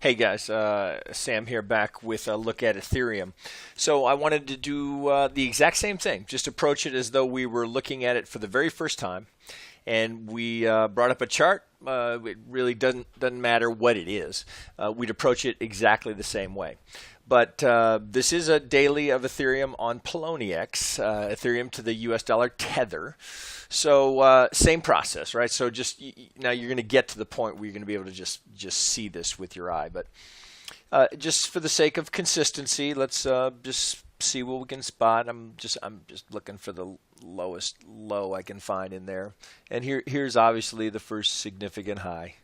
Hey guys, Sam here back with a look at Ethereum. So I wanted to do the exact same thing, just approach it as though we were looking at it for the very first time. And we brought up a chart. It really doesn't matter what it is. We'd approach it exactly the same way. But this is a daily of Ethereum on Poloniex, Ethereum to the US dollar tether. So same process, right? So just now you're going to get to the point where you're going to be able to just see this with your eye. But just for the sake of consistency, let's just see what we can spot. I'm just looking for the lowest low I can find in there. And here's obviously the first significant high.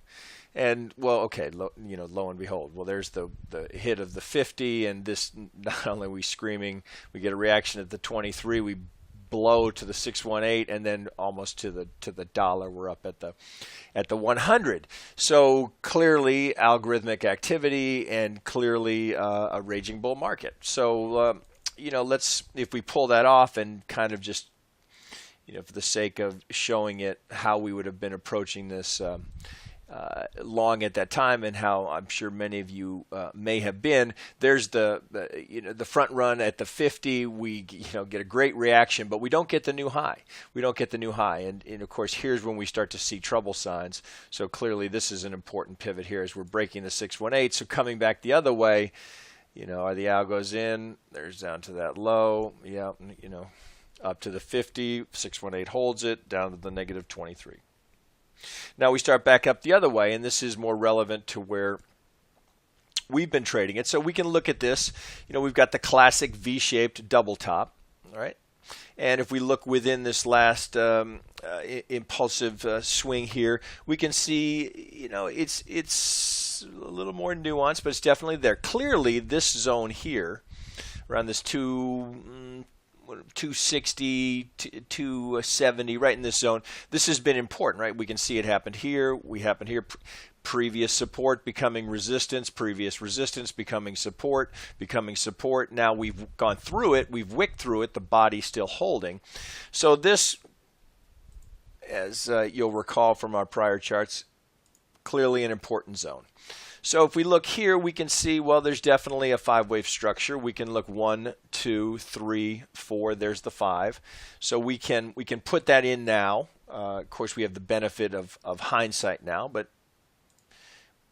And well, okay, lo and behold, well, there's the hit of the 50, and this, not only are we screaming, we get a reaction at the 23, we blow to the 618, and then almost to the dollar, we're up at the 100. So clearly algorithmic activity, and clearly a raging bull market. So let's, if we pull that off and kind of just, for the sake of showing it how we would have been approaching this long at that time, and how I'm sure many of you may have been. There's the front run at the 50. We get a great reaction, but we don't get the new high. We don't get the new high, and of course here's when we start to see trouble signs. So clearly this is an important pivot here as we're breaking the 618. So coming back the other way, the algo's in. There's down to that low. Yeah, up to the 50. 618 holds it down to the negative 23. Now we start back up the other way, and this is more relevant to where we've been trading it. So we can look at this. We've got the classic V-shaped double top, all right? And if we look within this last impulsive swing here, we can see, it's a little more nuanced, but it's definitely there. Clearly, this zone here, around this 260 to 270, right in this zone, this has been important, right? We can see it happened here, previous support becoming resistance, previous resistance becoming support, now we've gone through it, we've wicked through it, the body's still holding. So this, as you'll recall from our prior charts, clearly an important zone. So if we look here, we can see, well, there's definitely a 5-wave structure. We can look 1, 2, 3, 4. There's the 5. So we can put that in now. Of course, we have the benefit of hindsight now, but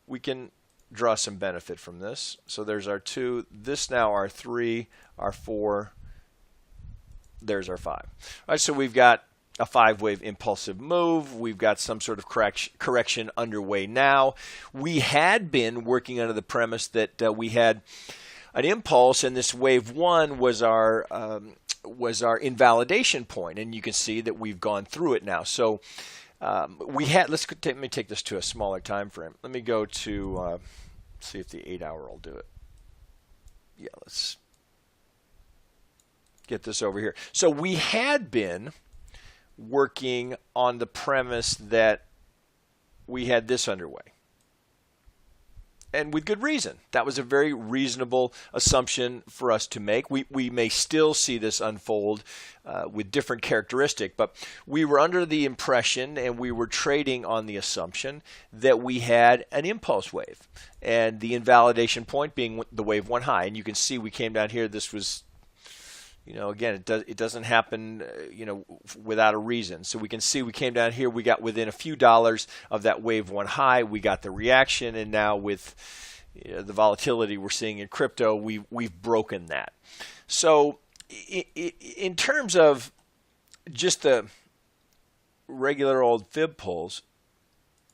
we can draw some benefit from this. So there's our 2. This now our 3, our 4. There's our 5. All right, so we've got a 5-wave impulsive move. We've got some sort of correction underway now. We had been working under the premise that we had an impulse, and this wave 1 was our invalidation point, and you can see that we've gone through it now. So we had. Let me take this to a smaller time frame. Let me go to see if the 8-hour will do it. Yeah, let's get this over here. So we had been working on the premise that we had this underway, and with good reason. That was a very reasonable assumption for us to make. We may still see this unfold with different characteristic, but we were under the impression, and we were trading on the assumption, that we had an impulse wave, and the invalidation point being the wave 1 high. And you can see we came down here. This was, again, it doesn't happen, without a reason. So we can see we came down here. We got within a few dollars of that wave 1 high. We got the reaction, and now with the volatility we're seeing in crypto, we've broken that. So in terms of just the regular old fib pulls,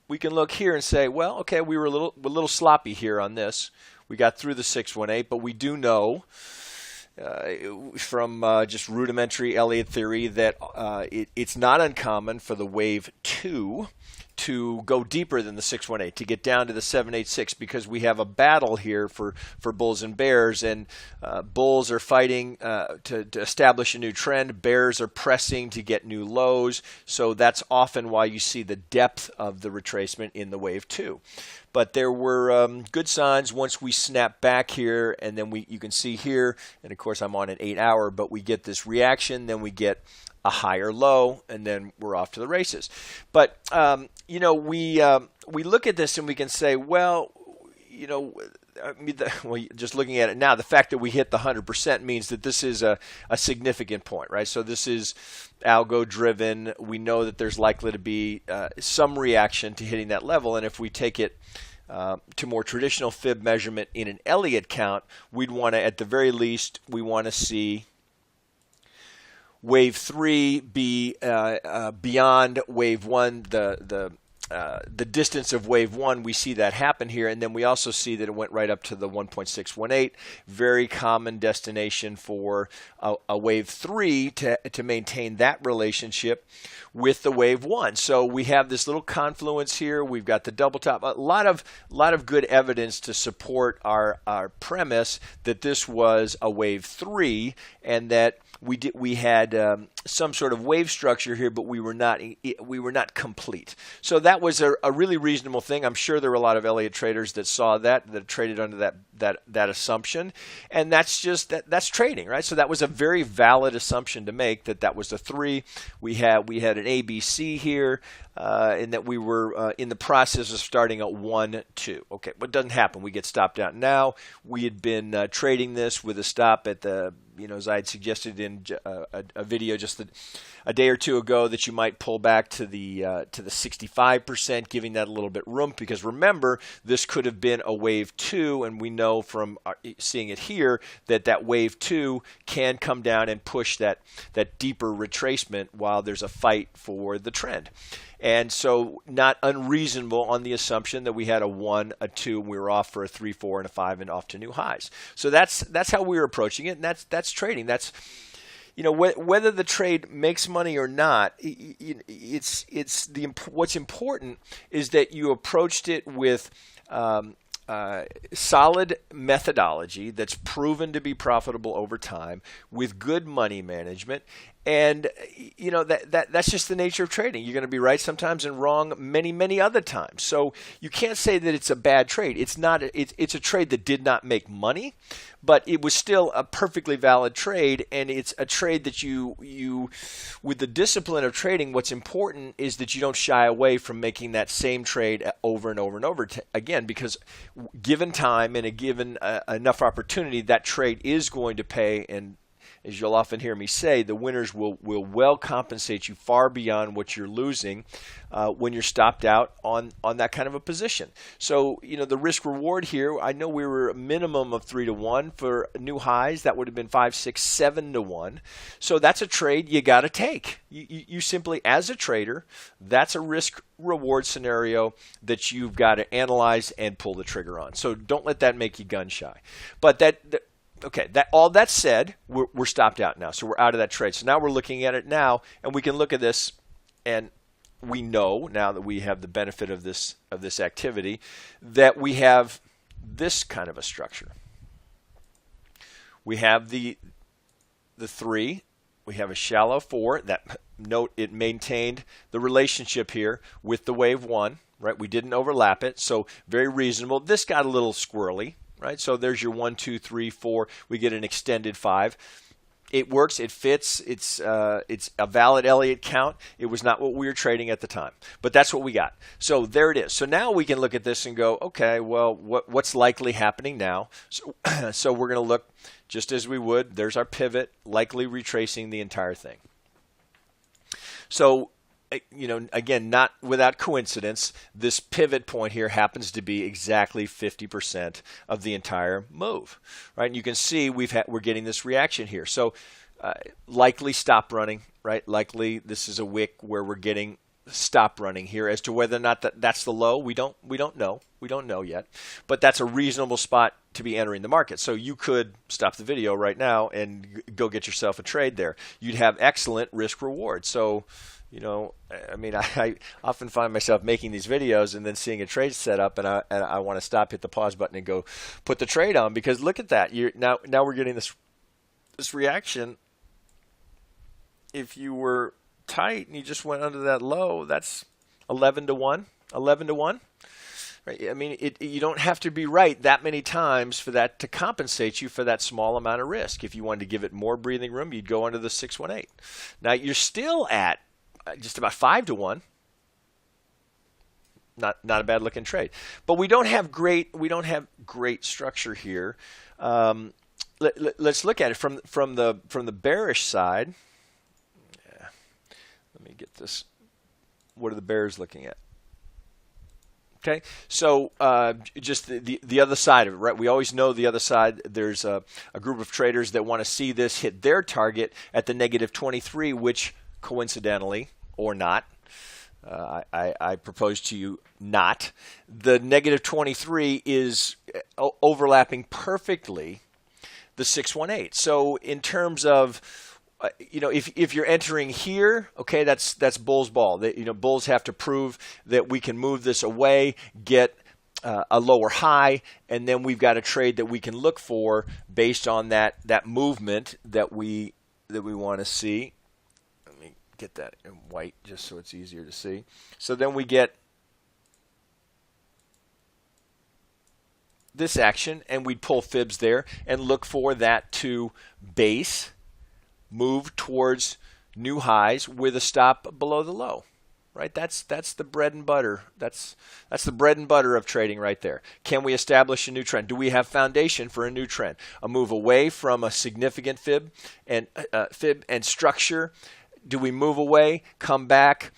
we can look here and say, well, okay, we were a little sloppy here on this. We got through the 618, but we do know from just rudimentary Elliott theory that it's not uncommon for the wave 2 to go deeper than the 618, to get down to the 786, because we have a battle here for bulls and bears, and bulls are fighting to establish a new trend. Bears are pressing to get new lows. So that's often why you see the depth of the retracement in the wave 2. But there were good signs once we snap back here, and then you can see here, and of course I'm on an 8-hour, but we get this reaction, then we get a higher low, and then we're off to the races. But we look at this and we can say, well, you know, I mean, well, just looking at it now, the fact that we hit the 100% means that this is a significant point, right? So this is algo driven. We know that there's likely to be some reaction to hitting that level, and if we take it to more traditional fib measurement in an Elliott count, we'd want to, at the very least, we want to see wave 3 be beyond wave 1, the distance of wave 1. We see that happen here, and then we also see that it went right up to the 1.618, very common destination for a wave 3 to maintain that relationship with the wave 1. So we have this little confluence here. We've got the double top, a lot of good evidence to support our premise that this was a wave 3 and that we had some sort of wave structure here, but we were not complete. So that was a really reasonable thing. I'm sure there were a lot of Elliott traders that saw that traded under that assumption, and that's that's trading, right? So that was a very valid assumption to make that was a 3. We had an ABC here, and that we were in the process of starting at 1, 2. Okay, what doesn't happen? We get stopped out now. We had been trading this with a stop at the, as I had suggested in a video just a day or two ago, that you might pull back to the 65%, giving that a little bit room, because remember, this could have been a wave 2, and we know from seeing it here that wave 2 can come down and push that deeper retracement while there's a fight for the trend. And so not unreasonable on the assumption that we had a 1, a 2, and we were off for a 3, 4, and a 5 and off to new highs. So that's how we were approaching it, and that's trading. That's, whether the trade makes money or not, what's important is that you approached it with solid methodology that's proven to be profitable over time, with good money management. And that's just the nature of trading. You're going to be right sometimes and wrong many other times. So you can't say that it's a bad trade. It's not. It's a trade that did not make money, but it was still a perfectly valid trade. And it's a trade that you with the discipline of trading, what's important is that you don't shy away from making that same trade over and over and over again, because given time and a given enough opportunity, that trade is going to pay. And as you'll often hear me say, the winners will well compensate you far beyond what you're losing when you're stopped out on that kind of a position. So, the risk reward here, I know we were a minimum of 3 to 1 for new highs. That would have been 5, 6, 7 to 1. So that's a trade you got to take. You simply, as a trader, that's a risk reward scenario that you've got to analyze and pull the trigger on. So don't let that make you gun shy. But okay, all that said, we're stopped out now. So we're out of that trade. So now we're looking at it now, and we can look at this, and we know now that we have the benefit of this activity that we have this kind of a structure. We have the 3. We have a shallow 4. That note, it maintained the relationship here with the wave 1, right? We didn't overlap it, so very reasonable. This got a little squirrely. Right, so there's your 1, 2, 3, 4. We get an extended 5. It works. It fits. It's a valid Elliott count. It was not what we were trading at the time, but that's what we got. So there it is. So now we can look at this and go, okay, well, what's likely happening now? So we're going to look just as we would. There's our pivot, likely retracing the entire thing. So, again, not without coincidence, this pivot point here happens to be exactly 50% of the entire move, right? And you can see we're getting this reaction here. So likely stop running, right? Likely this is a wick where we're getting stop running here. As to whether or not that's the low, we don't know. We don't know yet. But that's a reasonable spot to be entering the market. So you could stop the video right now and go get yourself a trade there. You'd have excellent risk reward. So, I often find myself making these videos and then seeing a trade set up, and I want to stop, hit the pause button, and go put the trade on, because look at that. Now we're getting this reaction. If you were tight and you just went under that low, that's 11 to 1. 11 to 1. Right? I mean, you don't have to be right that many times for that to compensate you for that small amount of risk. If you wanted to give it more breathing room, you'd go under the 618. Now you're still at just about 5 to 1. not a bad looking trade. But we don't have great structure here. Let's look at it from the bearish side. Yeah. Let me get this. What are the bears looking at? Okay, so just the other side of it, right? We always know the other side. There's a group of traders that want to see this hit their target at the negative 23, which coincidentally or not, I propose to you not. The negative 23 is overlapping perfectly the 618. So in terms of if you're entering here, okay, that's bull's ball. Bulls have to prove that we can move this away, get a lower high, and then we've got a trade that we can look for based on that movement that we want to see. Let me get that in white just so it's easier to see. So then we get this action, and we'd pull fibs there and look for that to base, move towards new highs with a stop below the low, right? That's the bread and butter. That's the bread and butter of trading right there. Can we establish a new trend? Do we have foundation for a new trend? A move away from a significant fib and structure. Do we move away, come back?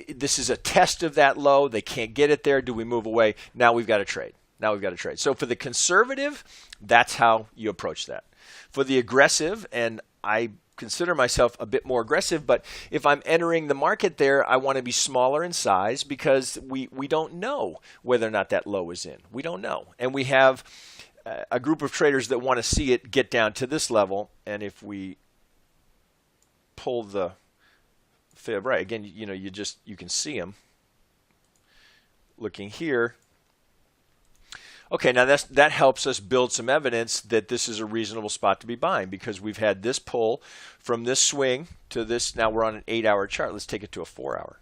This is a test of that low. They can't get it there. Do we move away? Now we've got to trade. So for the conservative, that's how you approach that. For the aggressive, and I consider myself a bit more aggressive, but if I'm entering the market there, I want to be smaller in size because we don't know whether or not that low is in. We don't know. And we have a group of traders that want to see it get down to this level. And if we pull the fib, right, again, you can see them looking here. Okay, now that helps us build some evidence that this is a reasonable spot to be buying because we've had this pull from this swing to this. Now we're on an 8-hour chart. Let's take it to a 4-hour.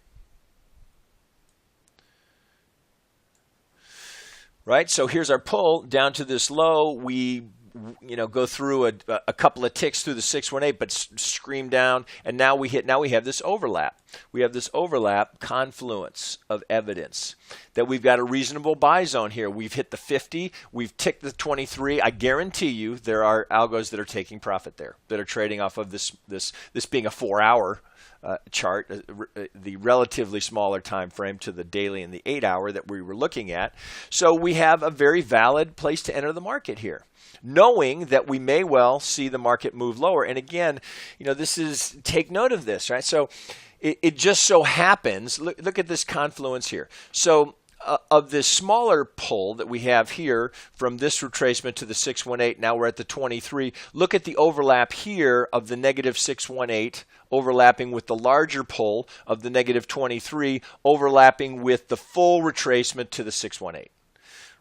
Right, so here's our pull down to this low. We go through a couple of ticks through the 618, but scream down, and now we have this overlap. We have this overlap confluence of evidence that we've got a reasonable buy zone here. We've hit the 50, we've ticked the 23. I guarantee you there are algos that are taking profit there, that are trading off of this being a 4-hour chart, the relatively smaller time frame to the daily and the 8-hour that we were looking at. So we have a very valid place to enter the market here, knowing that we may well see the market move lower. And again, take note of this, right? So it just so happens, look at this confluence here. So of this smaller pull that we have here from this retracement to the 618, now we're at the 23. Look at the overlap here of the negative 618 overlapping with the larger pull of the negative 23 overlapping with the full retracement to the 618.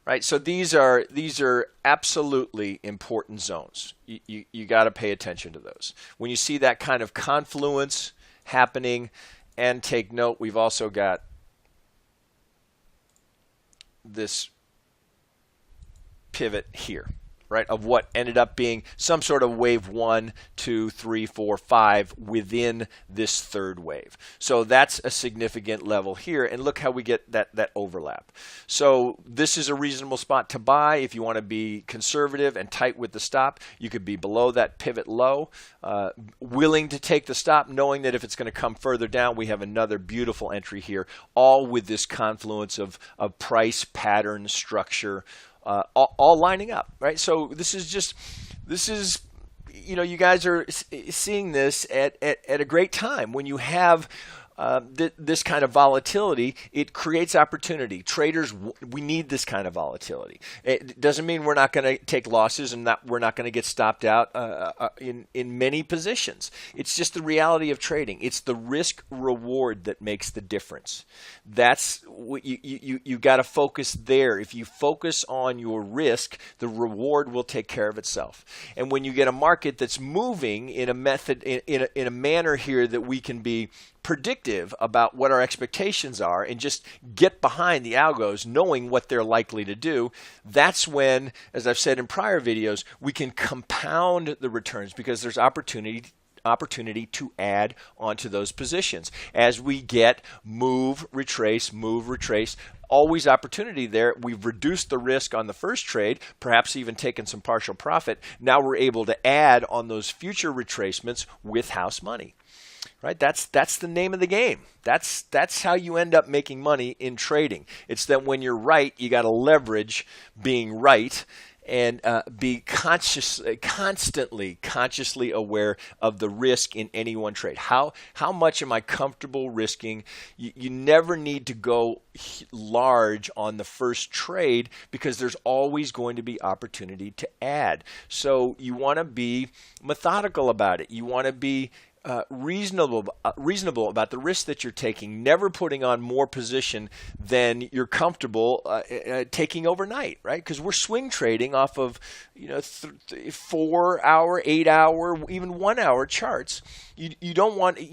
Right, so these are absolutely important zones. You got to pay attention to those. When you see that kind of confluence happening, and take note, we've also got this pivot here, right, of what ended up being some sort of wave 1, 2, 3, 4, 5 within this third wave. So that's a significant level here, and look how we get that overlap. So this is a reasonable spot to buy. If you want to be conservative and tight with the stop, you could be below that pivot low, willing to take the stop, knowing that if it's going to come further down, we have another beautiful entry here, all with this confluence of price, pattern, structure, all lining up, right? So this is you guys are seeing this at a great time when you have this kind of volatility. It creates opportunity. Traders, we need this kind of volatility. It doesn't mean we're not going to take losses and we're not going to get stopped out in many positions. It's just the reality of trading. It's the risk reward that makes the difference. That's what you got to focus there. If you focus on your risk, the reward will take care of itself. And when you get a market that's moving in a method in a manner here that we can be predictive about what our expectations are and just get behind the algos knowing what they're likely to do, that's when, as I've said in prior videos, we can compound the returns because there's opportunity opportunity to add onto those positions. As we get move, retrace, always opportunity there. We've reduced the risk on the first trade, perhaps even taken some partial profit. Now we're able to add on those future retracements with house money. Right? That's the name of the game. That's how you end up making money in trading. It's that when you're right, you got to leverage being right and be consciously aware of the risk in any one trade. How much am I comfortable risking? You never need to go large on the first trade because there's always going to be opportunity to add. So you want to be methodical about it. You want to be reasonable about the risk that you're taking, never putting on more position than you're comfortable taking overnight, right? Because we're swing trading off of 4 hour, 8 hour, even 1 hour charts. You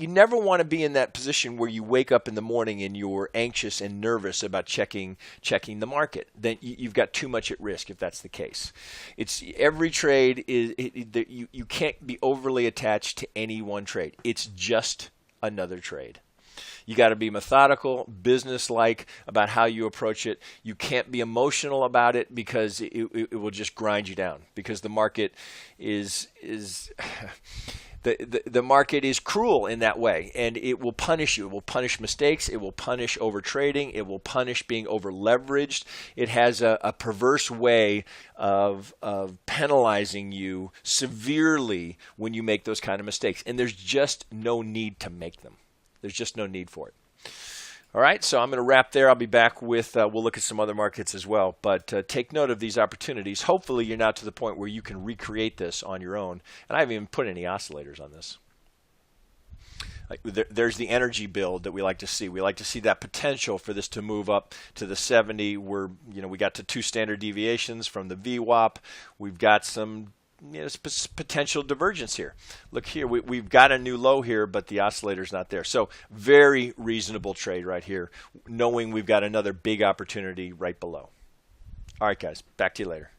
never want to be in that position where you wake up in the morning and you're anxious and nervous about checking the market. Then you've got too much at risk if that's the case. It's every trade you can't be overly attached to any one trade. It's just another trade. You got to be methodical, business-like about how you approach it. You can't be emotional about it because it will just grind you down. Because the market is the market is cruel in that way, and it will punish you. It will punish mistakes. It will punish overtrading. It will punish being over-leveraged. It has a perverse way of penalizing you severely when you make those kind of mistakes, and there's just no need to make them. There's just no need for it. All right, so I'm going to wrap there. I'll be back with, we'll look at some other markets as well. But take note of these opportunities. Hopefully you're not to the point where you can recreate this on your own. And I haven't even put any oscillators on this. There's the energy build that we like to see. We like to see that potential for this to move up to the 70. We got to 2 standard deviations from the VWAP. We've got some potential divergence here. Look here, we've got a new low here, but the oscillator's not there. So very reasonable trade right here, knowing we've got another big opportunity right below. All right, guys, back to you later.